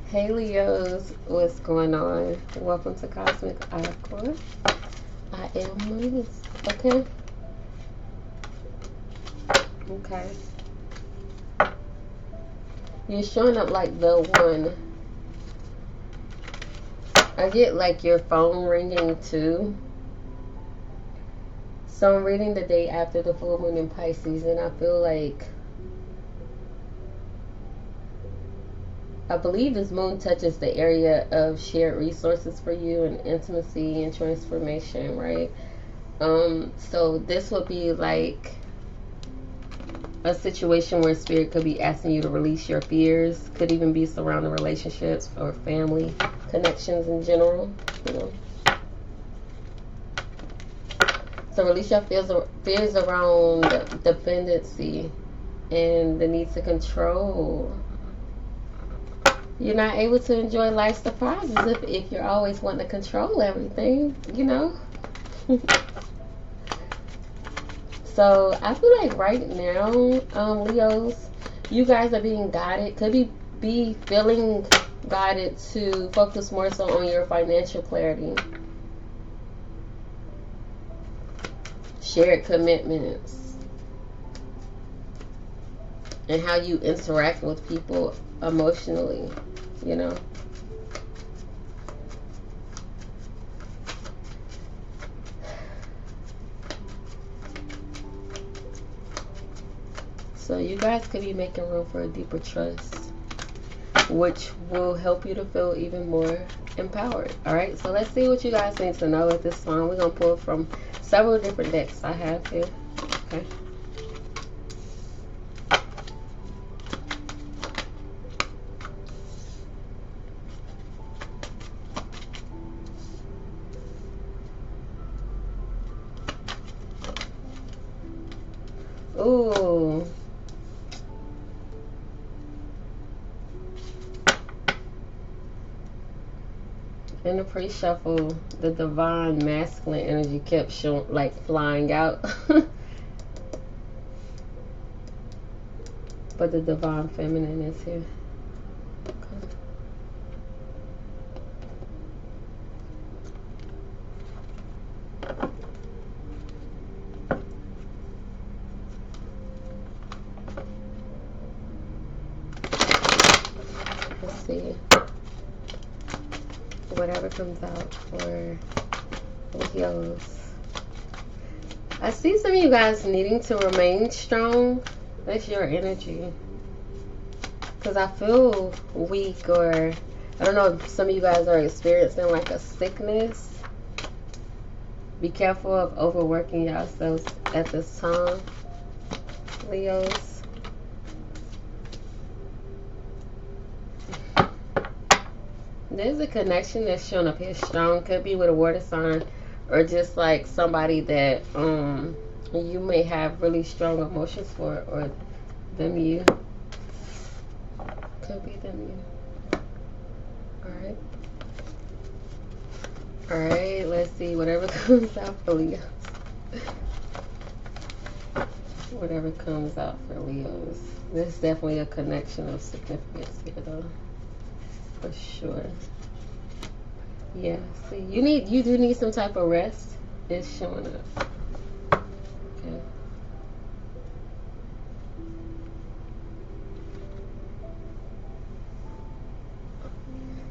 Hey Leos, what's going on? Welcome to Cosmic Aqua. I am Maurice. Okay? Okay. You're showing up like the one. I get like your phone ringing too. So I'm reading the day after the full moon in Pisces, and I feel like I believe this moon touches the area of shared resources for you and intimacy and transformation, right? So this would be like a situation where spirit could be asking you to release your fears, could even be surrounding relationships or family connections in general, you know. So release your fears around dependency and the need to control. You're not able to enjoy life surprises if you're always wanting to control everything, you know. So I feel like right now, Leos, you guys are being guided. Could be feeling guided to focus more so on your financial clarity, shared commitments, and how you interact with people emotionally, you know. So you guys could be making room for a deeper trust, which will help you to feel even more empowered. All right, so let's see what you guys need to know at this time. We're gonna pull from several different decks I have here. Okay. Ooh. In the pre-shuffle, the divine masculine energy kept showing, like flying out, but the divine feminine is here. Okay. Let's see. Whatever comes out for Leos. I see some of you guys needing to remain strong. That's your energy. Because I feel weak, or I don't know if some of you guys are experiencing like a sickness. Be careful of overworking yourselves at this time, Leos. There's a connection that's showing up here strong. Could be with a water sign, or just like somebody that you may have really strong emotions for, or them you. Could be them you. Alright. Alright, let's see. Whatever comes out for Leos. Whatever comes out for Leos. There's definitely a connection of significance here though. For sure. Yeah, see, you do need some type of rest. It's showing up. Okay.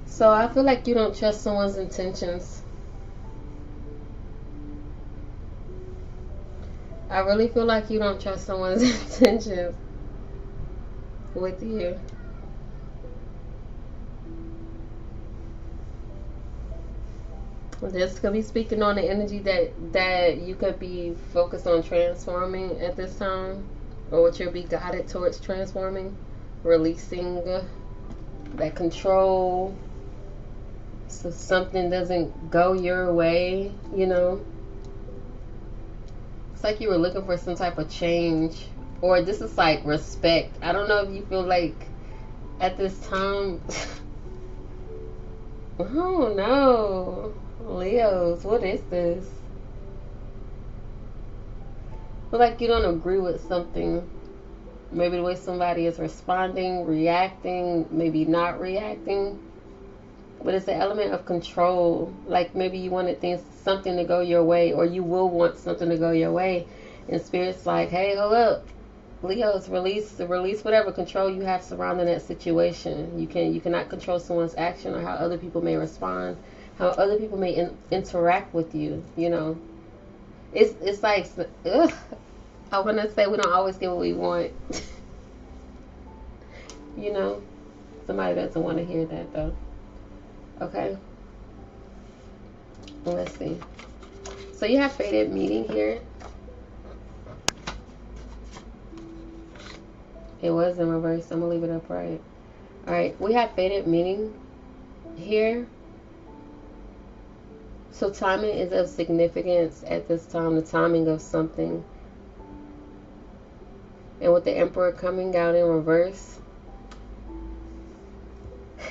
So I feel like you don't trust someone's intentions. I really feel like you don't trust someone's intentions with you. This could be speaking on the energy that you could be focused on transforming at this time, or what you'll be guided towards transforming, releasing that control, so something doesn't go your way, you know. It's like you were looking for some type of change, or this is like respect. I don't know if you feel like at this time. I don't know. Leos, what is this? I feel like you don't agree with something. Maybe the way somebody is responding, reacting, maybe not reacting. But it's an element of control. Like maybe you wanted something to go your way, or you will want something to go your way. And Spirit's like, hey, hold up. Leo's release whatever control you have surrounding that situation. You cannot control someone's action or how other people may respond, how other people may interact with you. You know, it's like, ugh, I want to say we don't always get what we want. You know, somebody doesn't want to hear that though. Okay, let's see. So you have fated meeting here. It was in reverse. I'm gonna leave it upright. All right, we have fated meaning here. So timing is of significance at this time, the timing of something. And with the Emperor coming out in reverse,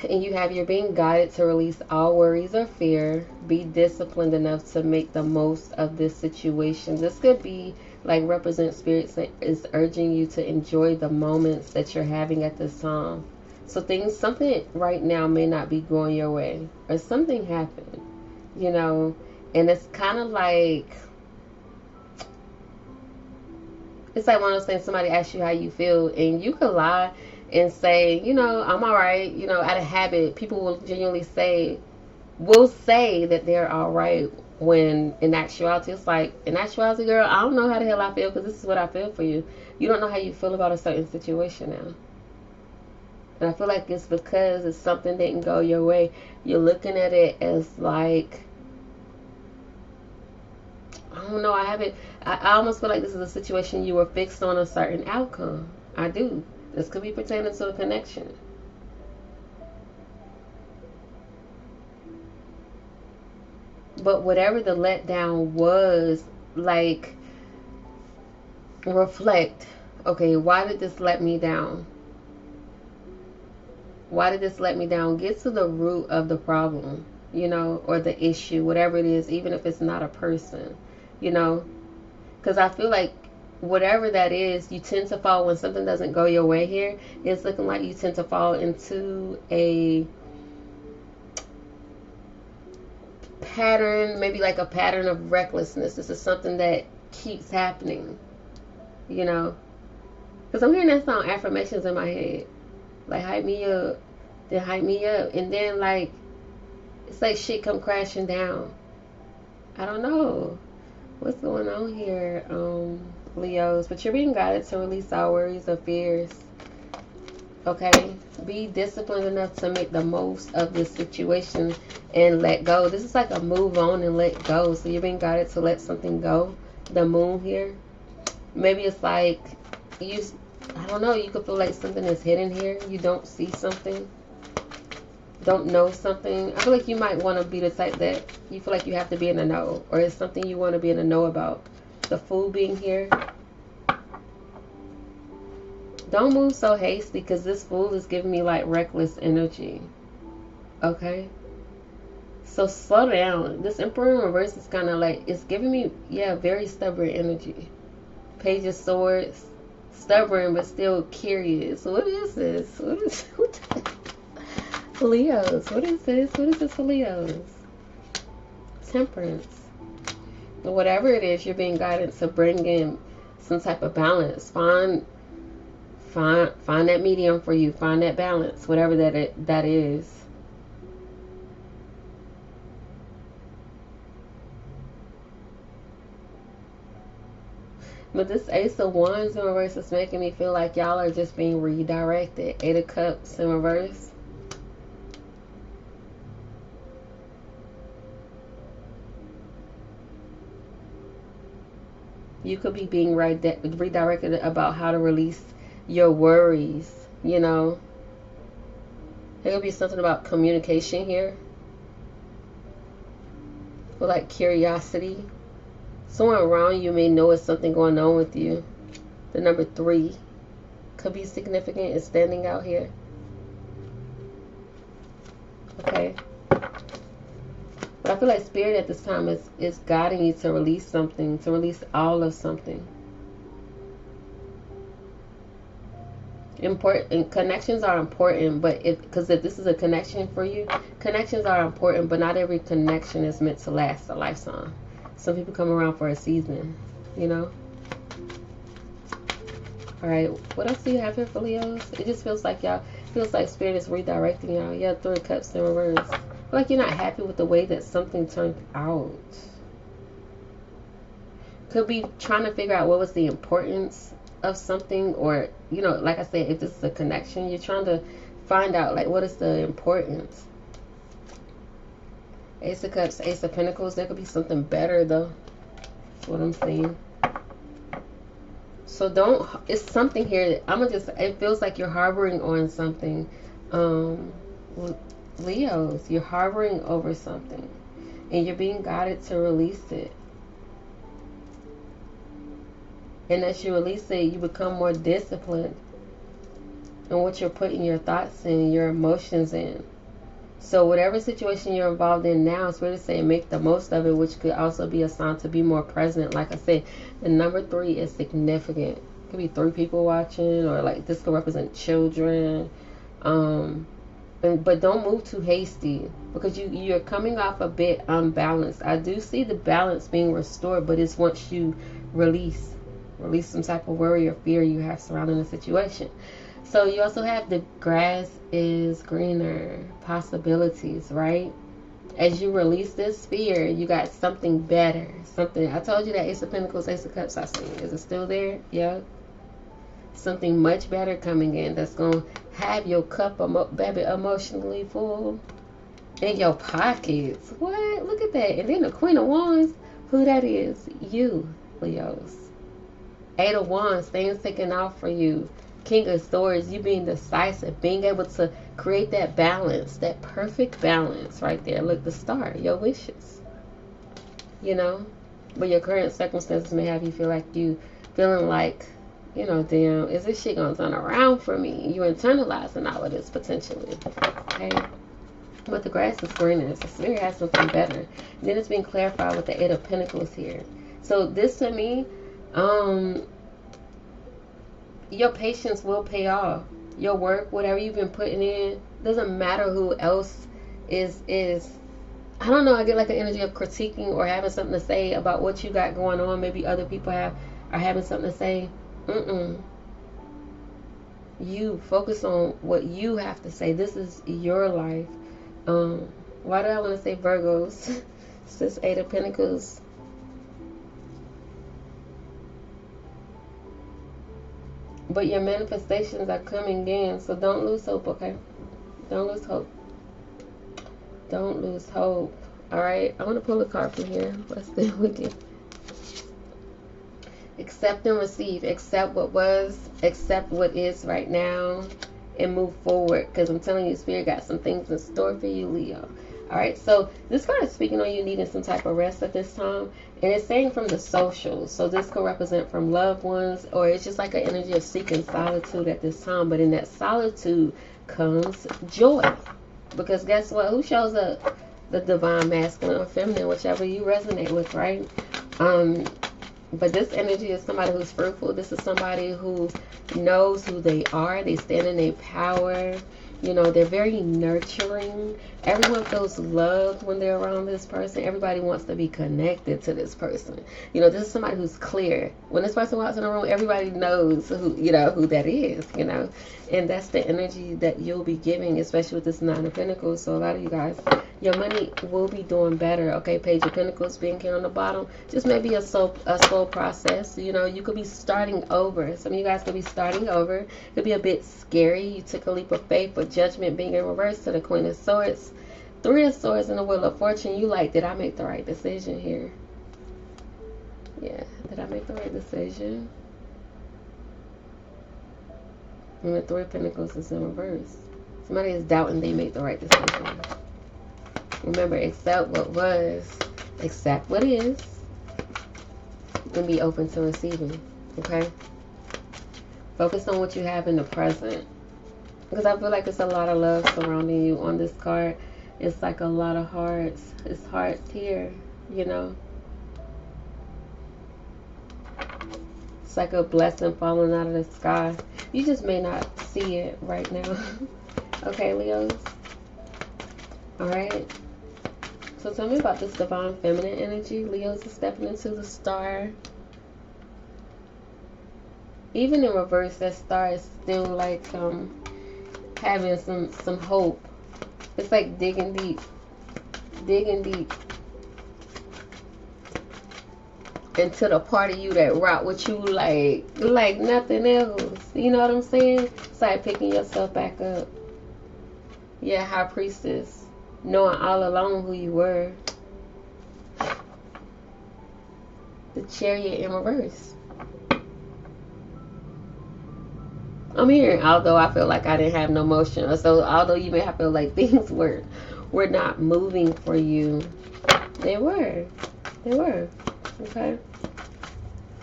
and you have you're being guided to release all worries or fear. Be disciplined enough to make the most of this situation. This could be like represent spirits is urging you to enjoy the moments that you're having at this time. So something right now may not be going your way, or something happened, you know, and it's kind of like, it's like one of those things, somebody asks you how you feel, and you could lie and say, you know, I'm all right, you know, out of habit. People will genuinely will say that they're all right, when in actuality, it's like, in actuality, girl, I don't know how the hell I feel, because this is what I feel for you. You don't know how you feel about a certain situation now. And I feel like it's because it's something didn't go your way. You're looking at it as like, I don't know, I almost feel like this is a situation you were fixed on a certain outcome. I do. This could be pertaining to a connection. But whatever the letdown was, like, reflect. Okay, why did this let me down? Why did this let me down? Get to the root of the problem, you know, or the issue, whatever it is, even if it's not a person, you know. Because I feel like whatever that is, you tend to fall when something doesn't go your way here. It's looking like you tend to fall into a pattern, maybe like a pattern of recklessness. This is something that keeps happening, you know. Because I'm hearing that song affirmations in my head. Like, hype me up, then hype me up. And then, like, it's like shit come crashing down. I don't know what's going on here, Leos. But you're being guided to release all worries or fears. Okay? Be disciplined enough to make the most of this situation and let go. This is like a move on and let go. So you're being guided to let something go. The moon here. Maybe it's like I don't know, you could feel like something is hidden here. You don't see something. Don't know something. I feel like you might want to be the type that you feel like you have to be in the know. Or it's something you want to be in the know about. The Fool being here. Don't move so hasty, because this Fool is giving me like reckless energy. Okay? So slow down. This Emperor in reverse is kind of like, it's giving me, yeah, very stubborn energy. Page of Swords. Stubborn but still curious. What is this? Leos. What is this? What is this for Leos? Temperance. Whatever it is, you're being guided to bring in some type of balance. Find that medium for you. Find that balance, whatever that is. But this Ace of Wands in reverse is making me feel like y'all are just being redirected. 8 of Cups in reverse. You could be being redirected about how to release your worries, you know. There could be something about communication here. Or like curiosity. Someone around you may know it's something going on with you. The number 3 could be significant. It's standing out here. Okay. But I feel like Spirit at this time is guiding you to release something. To release all of something. important. Connections are important, but because if this is a connection for you, connections are important, but not every connection is meant to last a lifetime. Some people come around for a season, you know. All right, what else do you have here for Leos? It just feels like y'all, feels like Spirit is redirecting y'all. Yeah, Three of Cups in reverse. Like you're not happy with the way that something turned out. Could be trying to figure out what was the importance of something, or, you know, like I said, if this is a connection, you're trying to find out, like, what is the importance. Ace of Cups, Ace of Pentacles. There could be something better, though. That's what I'm saying. So don't, it's something here that I'm gonna just, it feels like you're harboring on something. Leos, you're harboring over something and you're being guided to release it. And as you release it, you become more disciplined in what you're putting your thoughts in, your emotions in. So whatever situation you're involved in now, it's really saying make the most of it, which could also be a sign to be more present. Like I said, the number 3 is significant. It could be 3 people watching, or like this could represent children. But don't move too hasty, because you're coming off a bit unbalanced. I do see the balance being restored, but it's once you release some type of worry or fear you have surrounding the situation. So you also have the grass is greener, possibilities, right? As you release this fear, you got something better. Something, I told you that Ace of Pentacles, Ace of Cups I seen. Is it still there? Yeah. Something much better coming in that's going to have your cup, baby, emotionally full. In your pockets. What? Look at that. And then the Queen of Wands, who that is? You, Leos. 8 of Wands, things taking off for you. King of Swords, you being decisive, being able to create that balance, that perfect balance right there. Look, the star, your wishes, you know. But your current circumstances may have you feel like you feeling like, you know, damn, is this shit gonna turn around for me? You internalizing all of this potentially, okay? But the grass is greener, so Spirit has something better. And then it's being clarified with the 8 of Pentacles here. So this to me, your patience will pay off. Your work, whatever you've been putting in, doesn't matter who else is I don't know, I get like an energy of critiquing or having something to say about what you got going on. Maybe other people are having something to say. You focus on what you have to say. This is your life. Why do I want to say Virgos? It's this 8 of Pentacles. But your manifestations are coming in, so don't lose hope, okay? Don't lose hope. Don't lose hope. Alright, I want to pull a card from here. Let's deal with it. Accept and receive. Accept what was. Accept what is right now. And move forward. Because I'm telling you, Spirit got some things in store for you, Leo. Alright, so this card is speaking on you needing some type of rest at this time. And it's saying from the social. So this could represent from loved ones. Or it's just like an energy of seeking solitude at this time. But in that solitude comes joy. Because guess what? Who shows up? The divine masculine or feminine, whichever you resonate with, right? But this energy is somebody who's fruitful. This is somebody who knows who they are. They stand in their power. You know, they're very nurturing. Everyone feels loved when they're around this person. Everybody wants to be connected to this person. You know, this is somebody who's clear. When this person walks in the room, everybody knows who, you know, who that is, you know. And that's the energy that you'll be giving, especially with this 9 of Pentacles. So a lot of you guys, your money will be doing better, okay? Page of Pentacles being here on the bottom. Just maybe a slow process. You know, you could be starting over. Some of you guys could be starting over. It could be a bit scary. You took a leap of faith, but Judgment being in reverse to the Queen of Swords. 3 of Swords and the Wheel of Fortune. You like, did I make the right decision here? Yeah, did I make the right decision? And the 3 of Pentacles is in reverse. Somebody is doubting they made the right decision. Remember, accept what was, accept what is, and be open to receiving. Okay? Focus on what you have in the present. Because I feel like it's a lot of love surrounding you on this card. It's like a lot of hearts. It's hearts here, you know. It's like a blessing falling out of the sky. You just may not see it right now. Okay, Leos? Alright. So tell me about this divine feminine energy. Leos is stepping into the star. Even in reverse, that star is still like having some hope. It's like digging deep. Digging deep. Into the part of you that rock with you like nothing else. You know what I'm saying? It's like picking yourself back up. Yeah, High Priestess. Knowing all along who you were. The Chariot in reverse. I'm here, although I feel like I didn't have no motion. So although you may have feel like things were not moving for you, they were. They were. Okay.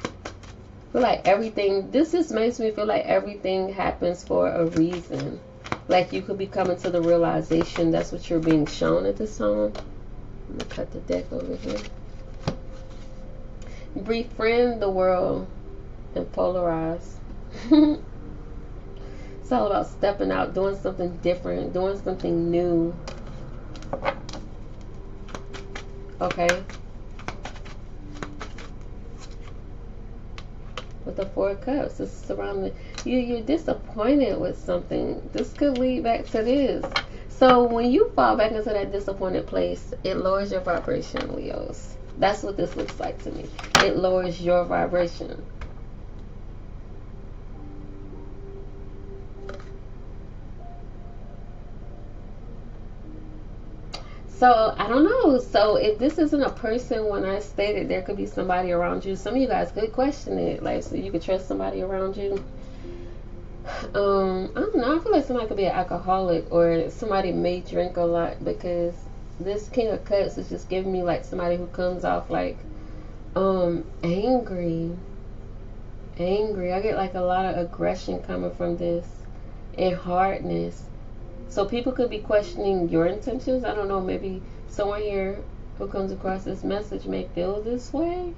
I feel like everything, this just makes me feel like everything happens for a reason. Like you could be coming to the realization that's what you're being shown at this time. I'm gonna cut the deck over here. Befriend the world and polarize. It's all about stepping out, doing something different, doing something new. Okay. With the Four of Cups, this is surrounding you're disappointed with something. This could lead back to this. So when you fall back into that disappointed place, it lowers your vibration, Leos. That's what this looks like to me. It lowers your vibration. So, I don't know. So, if this isn't a person, when I stated there could be somebody around you, some of you guys could question it. Like, so you could trust somebody around you. I don't know. I feel like somebody could be an alcoholic or somebody may drink a lot, because this King of Cups is just giving me like somebody who comes off like angry. I get like a lot of aggression coming from this and hardness. So people could be questioning your intentions. I don't know, maybe someone here who comes across this message may feel this way.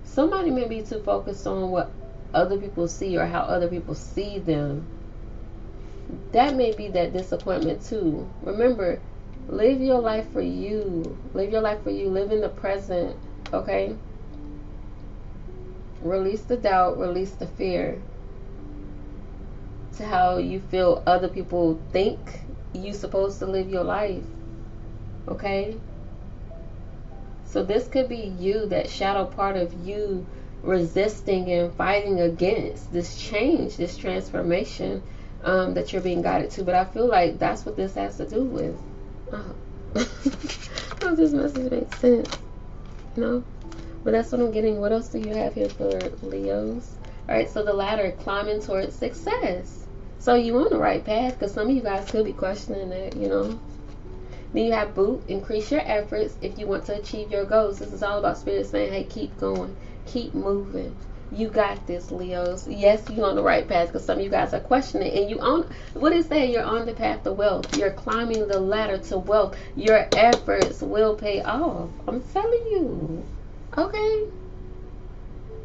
Somebody may be too focused on what other people see or how other people see them. That may be that disappointment too. Remember, live your life for you. Live your life for you. Live in the present, okay? Release the doubt, release the fear to how you feel other people think you supposed to live your life, okay? So this could be you, that shadow part of you, resisting and fighting against this change, this transformation that you're being guided to. But I feel like that's what this has to do with. Oh, this message makes sense, you know? But that's what I'm getting. What else do you have here for Leos? All right, so the ladder, climbing towards success. So you on the right path, because some of you guys could be questioning that, you know. Then you have boot, increase your efforts if you want to achieve your goals. This is all about spirit saying, hey, keep going, keep moving. You got this, Leos. Yes, you're on the right path, because some of you guys are questioning. And you on, what is that? You're on the path to wealth. You're climbing the ladder to wealth. Your efforts will pay off. I'm telling you. Okay.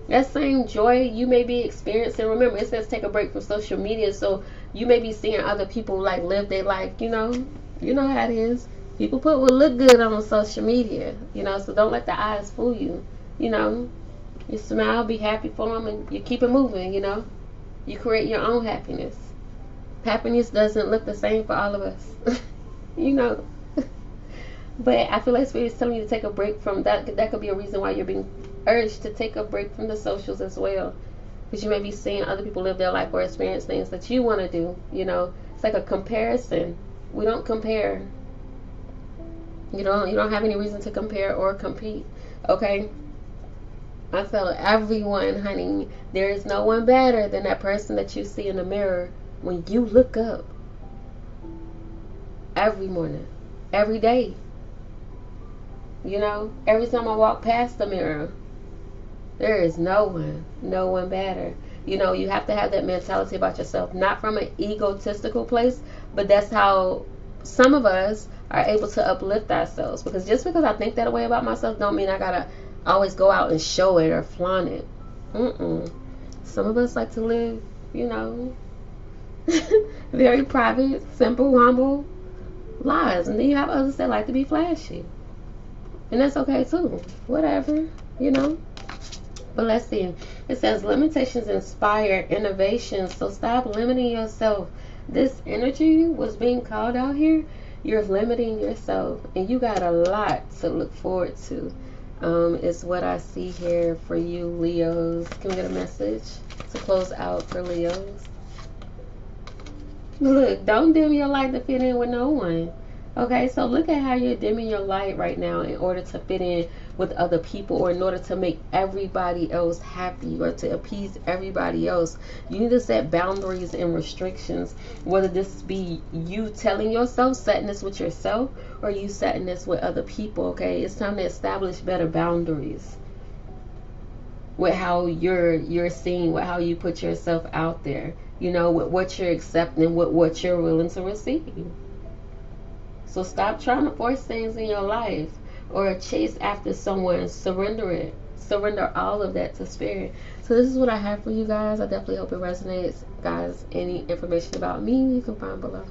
That same joy you may be experiencing. Remember, it says take a break from social media. So you may be seeing other people like live their life, you know. You know how it is. People put what look good on social media, you know. So don't let the eyes fool you, you know. You smile, be happy for them, and you keep it moving, you know. You create your own happiness. Happiness doesn't look the same for all of us, you know. But I feel like Spirit is telling you to take a break from that. That could be a reason why you're being urged to take a break from the socials as well, because you may be seeing other people live their life or experience things that you want to do, you know. It's like a comparison. We don't compare. You don't have any reason to compare or compete, okay? I feel everyone, honey, there is no one better than that person that you see in the mirror when you look up every morning, every day. You know, every time I walk past the mirror, there is no one better. You know, you have to have that mentality about yourself, not from an egotistical place, but that's how some of us are able to uplift ourselves. Because just because I think that way about myself don't mean I gotta always go out and show it or flaunt it. Some of us like to live, you know, very private, simple, humble lives. And then you have others that like to be flashy. And that's okay too. Whatever, you know. But let's see. It says limitations inspire innovation. So stop limiting yourself. This energy was being called out here. You're limiting yourself. And you got a lot to look forward to. Is what I see here for you, Leos. Can we get a message to close out for Leos? Look, don't dim your light to fit in with no one. Okay, so look at how you're dimming your light right now in order to fit in with other people, or in order to make everybody else happy, or to appease everybody else. You need to set boundaries and restrictions, whether this be you telling yourself, setting this with yourself, or you setting this with other people. Okay, it's time to establish better boundaries with how you're seen, with how you put yourself out there, you know, with what you're accepting, with what you're willing to receive. So stop trying to force things in your life or chase after someone. Surrender it. Surrender all of that to spirit. So this is what I have for you guys. I definitely hope it resonates. Guys, any information about me you can find below.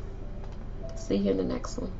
See you in the next one.